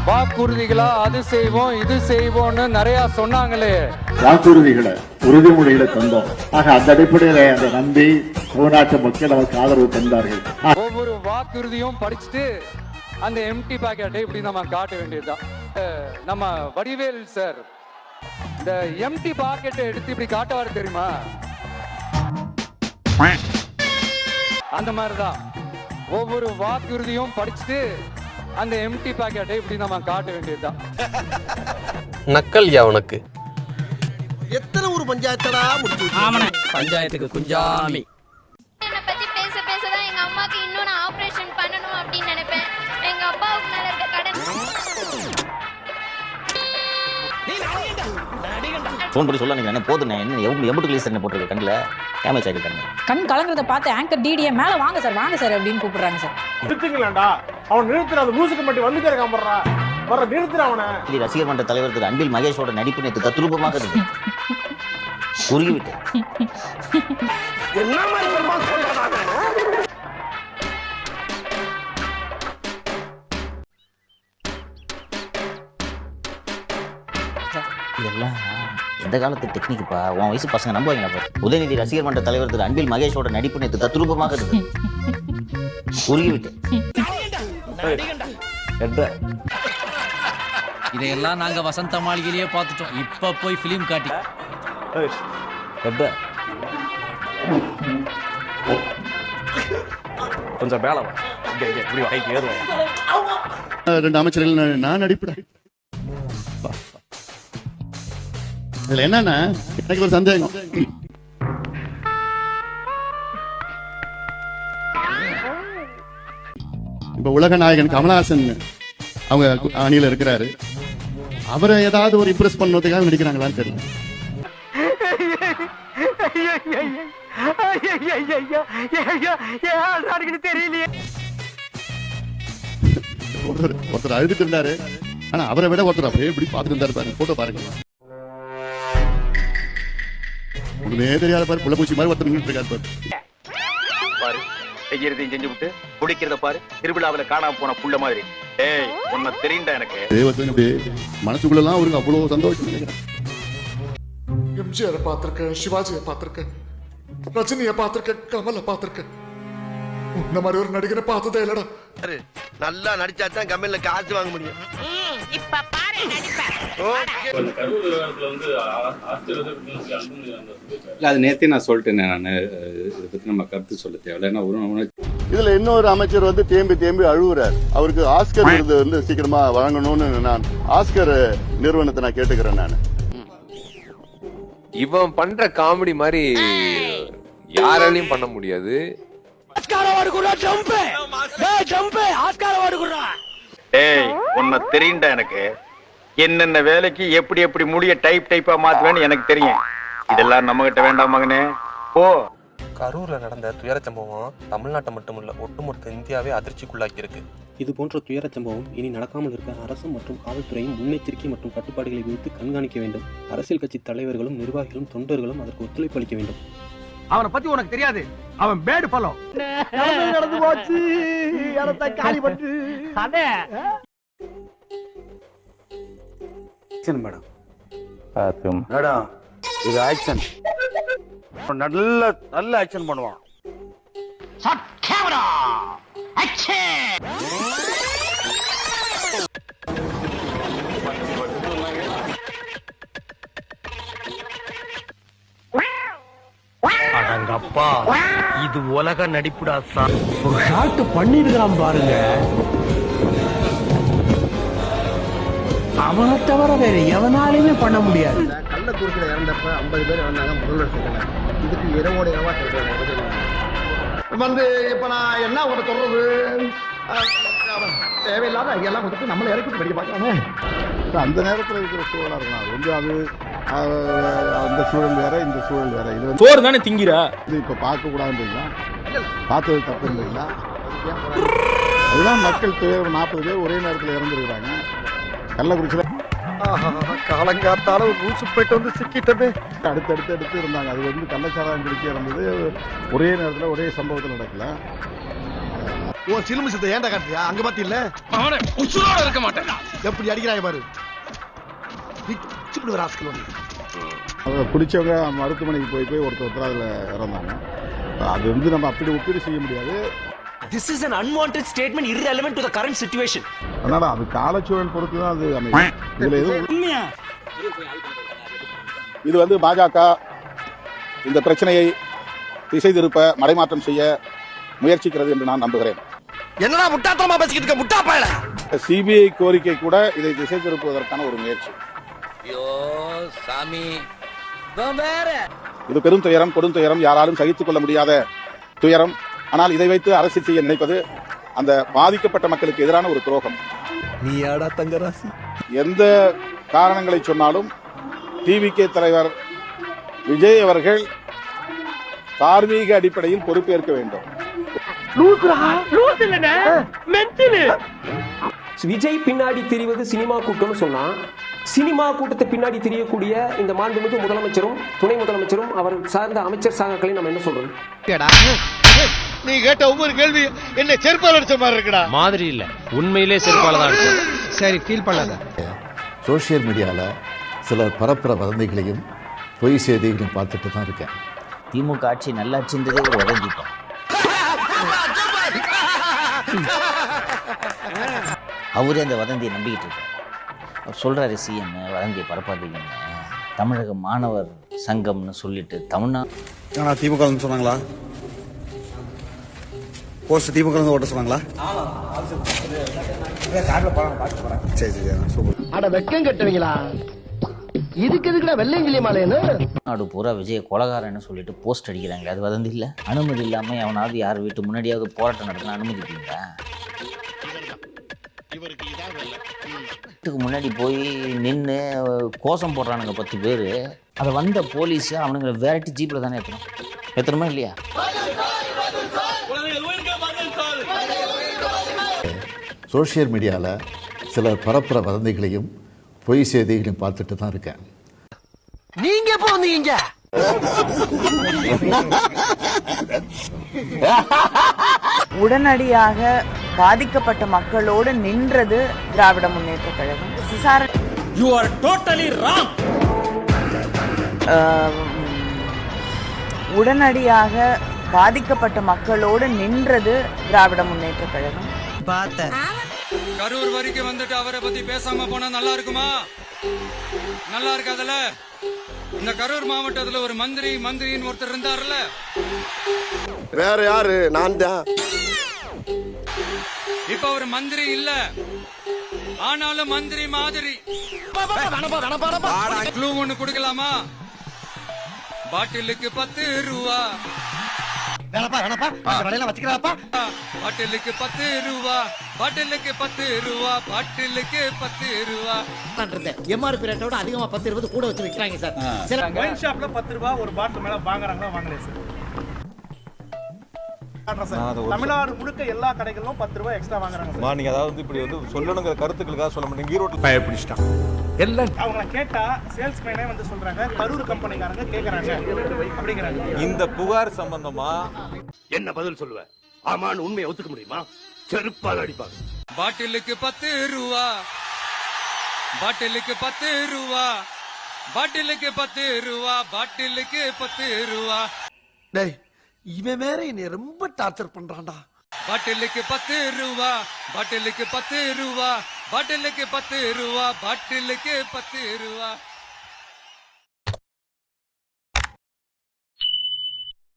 வாக்குறுதிகளா அது செய்வோம் இது செய்வோம்னு நிறைய சொன்னாங்களே. வாக்குறுதிகளை உறுதிமொழிகளை தந்தோம். ஆக அந்த அடிப்படையில அந்த நம்பி தமிழ்நாட்டு மக்கள் நமக்கு ஆதரவு தந்தார்கள். ஒவ்வொரு வாக்குறுதியும் படிச்சுட்டு அந்த எம்டி பாக்கெட்டை இப்படி நம்ம காட்ட வேண்டியதுதான். நம்ம வடிவேல் சார் இந்த எம்டி பாக்கெட்டை எடுத்து இப்படி காட்டுவாரு தெரியுமா? அந்த மாதிரிதான் ஒவ்வொரு வாக்குறுதியும் படிச்சுட்டு அந்த எம்டி பாக்கெட்டை இப்படி நம்ம காட்ட வேண்டியதுதான். நக்கல் யா உனக்கு. எத்தனை ஒரு பஞ்சாயத்தடா முடிச்சு? ஆமாண்ணே, பஞ்சாயத்துக்கு குஞ்சாமி. என்னை பத்தி பேச பேசதான் எங்க அம்மாக்கு இன்னும் நான் ஆபரேஷன் பண்ணணும் அப்படின்னு நினைப்பேன். எங்க அப்பாவுக்கு மேல இருக்க கடன். ஃபோன் பண்ணி சொல்ல நீங்க போதுண்ணே, என்ன எவ்வளவு கிளீஸ் என்ன போட்டுருக்கு கண்ணில் டேமேஜ் ஆகிருக்காங்க. கண் கலங்குறத பார்த்து ஆங்கர் டிடிஏ மேல வாங்க சார் அப்படின்னு கூப்பிடுறாங்க சார். நிறுத்துங்களேன்டா, அவன் நிறுத்துற அந்த மூசுக்கு மட்டும் வந்துட்டே இருக்கான் போடுறா, வர நிறுத்துற அவனை. இது ரசிகர் மன்ற தலைவர் திரு அன்பில் மகேஷோட நடிப்பு நேற்று தத்ரூபமாக இருக்கு. குறுகிவிட்டு என்ன மாதிரி சொல்றாங்க? இதெல்லாம் எந்த காலத்து டெக்னிக்குப்பா, உன் வயசு பசங்க நம்புவாங்களா? உதயநிதி ரசிகர் மன்ற தலைவர் திரு அன்பில் மகேஷோட நடிப்பு நேற்று தத்ரூபமாக இருக்கு. குறுகிவிட்டு இதையெல்லாம் நாங்க வசந்த மாளிகையிலேயே பார்த்துட்டோம். இப்ப போய் பிலிம் காட்டி கொஞ்சம் வேலை ஏறுவேன். 2 அமைச்சர்கள் நான் நடிப்பேன். இதுல என்னன்னா எனக்கு ஒரு சந்தேகம். இப்ப உலக நாயகன் கமலஹாசன் அவங்க அணியில இருக்கிறாரு. அவரை ஏதாவது ஒரு இம்ப்ரெஸ் பண்ணுவதுக்காக நடிக்கிறாங்களான்னு தெரியல. ஒருத்தர் அழுதுட்டு இருந்தாரு. ஆனா அவரை விட ஒருத்தர் அப்படியே இப்படி பாத்துட்டு இருந்தாரு. பாருங்க போட்டோ பாருங்க. ஒண்ணுமே தெரியாத பாரு, புள்ளப்பூச்சி மாதிரி ஒருத்தர் நின்றுட்டு இருக்காரு பாரு. செய்யறதையும் செஞ்சு விட்டு குடிக்கிறத பாரு. திருவிழாவில காணாம போன புள்ள மாதிரி. ஏய், உன்னை தெரியுண்டா எனக்கு. மனசுக்குள்ள அவருக்கு அவ்வளவு சந்தோஷம் நினைக்கிறேன். எம்ஜிஆரை பார்த்திருக்கேன், சிவாஜியை பார்த்திருக்கேன், ரஜினியை பார்த்திருக்கேன், கமலை பார்த்திருக்கேன். இந்த மாதிரி ஒரு நடிகரை பார்த்ததே இல்லடா. நல்லா நடிச்சாதான் கம்பெனில காசு வாங்க முடியும். இப்ப பாரு நடிப்பேன். அது நேத்தே நான் சொல்லிட்டேன். நான் இதை பத்தி நம்ம கருத்து சொல்ல தேவையில்ல. இதுல இன்னொரு அமைச்சர் தேம்பி அழுகுறார். அவருக்கு ஆஸ்கர் விருது சீக்கிரமா வழங்கணும்னு நான் ஆஸ்கர் நிறுவனத்தை நான் கேட்டுக்கிறேன். நான் இவன் பண்ற காமெடி மாதிரி யாராலையும் பண்ண முடியாது. ஏய், உன்னை தெரியுண்டா எனக்கு. என்னென்ன வேலைக்கு எப்படி எப்படி முடிய டைப்பா மாத்துவேன்னு எனக்கு தெரியும். இதெல்லாம் நம்ம கிட்ட வேண்டாம் மகனே, போ. கரூர்ல நடந்த துயர சம்பவம் தமிழ்நாட்டை மட்டுமல்ல ஒட்டுமொத்த இந்தியாவே அதிர்ச்சிக்குள்ளாக்கி இருக்கு. இது போன்ற துயர சம்பவம் இனி நடக்காமல் இருக்க அரசு மற்றும் காவல்துறையும் முன்னெச்சரிக்கை மற்றும் கட்டுப்பாடுகளை விதித்து கண்காணிக்க வேண்டும். அரசியல் கட்சி தலைவர்களும் நிர்வாகிகளும் தொண்டர்களும் அதற்கு ஒத்துழைப்பு அளிக்க வேண்டும். அவனை பத்தி உனக்கு தெரியாது, அவன் பேடு பலோ. நடந்து போச்சு, இடத்தை காலி பண்ணு. மேடம் மேடம், இது ஆக்ஷன். நல்ல ஆக்ஷன் பண்ணுவான். அடங்கப்பா, இது உலக நடிப்புடா சார். ஒரு ஷாட் பண்ணிருக்கான் பாருங்க. அவனை தவிர வேற எவனாலுமே பண்ண முடியாது. கள்ளக்குறிச்சியில இறந்தப்ப 50 பேர் வந்தாங்க முதல்வர். இதுக்கு இரவோட இரவா வந்து இப்ப நான் என்ன உங்களை சொல்றது, தேவையில்லாத எல்லாம் கொடுத்து நம்மளை இறக்கி படிக்க பார்க்கலாமே. அந்த நேரத்தில் இருக்கிற சூழலா இருக்கலாம். அது அந்த சூழல் வேற, இந்த சூழல் வேற. இது சோறு தானே திங்கிறா. இது இப்ப பார்க்க கூடாதுன்றீங்களா? பார்த்தது தப்பு இல்லைங்களா? அதுதான் மக்கள் 40 பேர் ஒரே நேரத்தில் இறந்துருக்கிறாங்க கள்ளக்குறிச்சியில. காலங்காத்தால ஒரு ரூசு போயிட்டு வந்து சிக்கிட்டமே. அடுத்து இருந்தாங்க. அது கள்ளச்சாராயம் குடிக்க இருந்தது. ஒரே நேரத்தில் ஒரே சம்பவத்தில் நடக்கல. ஓ சிலுமு சித்த ஏன்டா காட்டுறியா அங்க பாத்தியில்ல அவனே உசுரோட இருக்க மாட்டேன். எப்படி அடிக்கிறாங்க பாரு பிச்சு ராஸ்கல் ஒன்று. குடிச்சவங்க மருத்துவமனைக்கு போய் ஒருத்தர் அதில் இறந்தாங்க. அது வந்து நம்ம அப்படி ஒப்பீடு செய்ய முடியாது. This is an unwanted statement irrelevant to the current situation. அதனால அது காலச்சூழல் பொறுத்து தான் அது அமையும். இதுல எதுவும் இது வந்து பாஜக இந்த பிரச்சனையை திசை திருப்ப மடைமாற்றம் செய்ய முயற்சிக்கிறது என்று நான் நம்புகிறேன். என்னடா முட்டாத்தனமா பேசிக்கிட்டு இருக்க முட்டா பயல. சிபிஐ கோரிக்கை கூட இதை திசை திருப்புவதற்கான ஒரு முயற்சி. ஐயோ சாமி வேற இது பெரும் துயரம், கொடும் துயரம், யாராலும் சகித்துக் கொள்ள முடியாத துயரம். ஆனால் இதை வைத்து அரசியல் செய்ய நினைப்பது அந்த பாதிக்கப்பட்ட மக்களுக்கு எதிரான ஒரு துரோகம். நீ யாடா தங்கராசி? எந்த காரணங்களை சொன்னாலும் டிவிகே தலைவர் விஜய் அவர்கள் தார்மீக அடிப்படையில் பொறுப்பேற்க வேண்டும். விஜய் பின்னாடி தெரிவது சினிமா கூட்டம்னு சொன்னா, சினிமா கூட்டத்தை பின்னாடி தெரியக்கூடிய இந்த மாண்புமிகு முதலமைச்சரும் துணை முதலமைச்சரும் அவர் சார்ந்த அமைச்சர் சாகக்களை நம்ம என்ன சொல்றோம்? நீ கேட்ட ஒவ்வொரு கேள்வி என்ன செருப்பால் அடிச்ச மாதிரி இருக்குடா. மாதிரி இல்ல, உண்மையிலே செருப்பால தான் இருக்கு. சரி ஃபீல் பண்ணாத. சோசியல் மீடியாவில் சிலர் பரப்புற வதந்திகளையும் பொய் செய்திகளையும் பார்த்துட்டு தான் இருக்கேன். திமுக ஆட்சி நல்லாட்சின்றதே ஒரு வதந்திப்போம். அவரே அந்த வதந்தியை நம்பிக்கிட்டு இருக்கார். அவர் சொல்கிறாரு சிஎம் வதந்தியை பரப்பாதீங்கன்னு. தமிழக மாணவர் சங்கம்னு சொல்லிட்டு தமிழ்நாடு திமுக சொன்னாங்களா? போஸ்ட் திமுக ஓட்ட சொன்னாங்களா? சரி சரி சூப்பர். அட வெக்கம் கட்டுவீங்களா? இதுக்கு எதுக்குடா வெள்ளையங்கிலி மாலைன்னு நாடு பூரா விஜய கொலகாரன்னு சொல்லிட்டு போஸ்ட் அடிக்கிறாங்களே, அது வதந்தி இல்லை. அனுமதி இல்லாமல் எவனாவது யார் வீட்டு முன்னாடியாவது போராட்டம் நடத்தினா அனுமதிப்பீங்களா? வீட்டுக்கு முன்னாடி போய் நின்று கோஷம் போடுறானுங்க 10 பேர். அதை வந்த போலீஸ் அவனுங்களை விரட்டி ஜீப்பில் தானே ஏற்றணுமா இல்லையா? சோசியல் மீடியாவில் சிலர் பரப்புற வதந்திகளையும் பொய் செய்திகளையும் பார்த்துட்டு தான் இருக்கேன். நீங்க எப்போ வந்தீங்க? உடனடியாக பாதிக்கப்பட்ட மக்களோடு நின்றது Dravida Munnetra Kazhagam. You are totally wrong. உடனடியாக பாதிக்கப்பட்ட மக்களோடு நின்றது திராவிட முன்னேற்ற கழகம். கரூர் வரைக்கும் வந்துட்டு அவரை பத்தி பேசாம போனா நல்லா இருக்குமா? நல்லா இருக்காதுல. இந்த கரூர் மாவட்டத்துல ஒரு மந்திரின்னு ஒருத்தர் இருந்தார்ல. வேற யாரு? நான் தான். இப்ப ஒரு மந்திரி இல்ல, ஆனாலும் மந்திரி மாதிரி. க்ளூ ஒண்ணு கொடுக்கலாமா? பாட்டிலுக்கு 10 ரூபா. பாட்டிலுக்கு 10 ரூபா. பாட்டிலுக்கு 10 ரூபா. பாட்டிலுக்கு 10 ரூபா. எம்ஆர்பி ரேட்டோட அதிகமா 10-20 கூட வச்சு விக்கிறாங்க சார். சில ஒயின் ஷாப்ல 10 ரூபாய் ஒரு பாட்டில் மேல வாங்குறாங்களா வாங்கலையா சார்? தமிழ்நாடு முழுக்க எல்லா கடைகளிலும் 10 ரூபாய் எக்ஸ்ட்ரா வாங்குறாங்க. நீங்க அதாவது இப்படி வந்து சொல்லணுங்கிற கருத்துக்களுக்காக சொல்ல மாட்டீங்க. ஈரோட்டில் பயப்பிடிச்சிட்டான் எல்லாம். அவங்கள கேட்டா சேல்ஸ்மேனே வந்து சொல்றாங்க கரூர் கம்பெனிக்காரங்க கேக்குறாங்க அப்படிங்கறாங்க. இந்த புகார் சம்பந்தமா என்ன பதில் சொல்லுவ? ஆமான்னு உண்மையை ஒத்துக்க முடியுமா? செருப்பால் அடிப்பாங்க. பாட்டிலுக்கு 10 ரூபா. பாட்டிலுக்கு 10 ரூபா. பாட்டிலுக்கு 10 ரூபா. பாட்டிலுக்கு 10 ரூபா. டேய் இவன் வேற என்னை ரொம்ப டார்ச்சர் பண்றான்டா. பாட்டிலுக்கு 10 ரூபா. பாட்டிலுக்கு 10 ரூபா. பாட்டிலுக்கு 10 ரூபா. பாட்டிலுக்கு 10 ரூபா.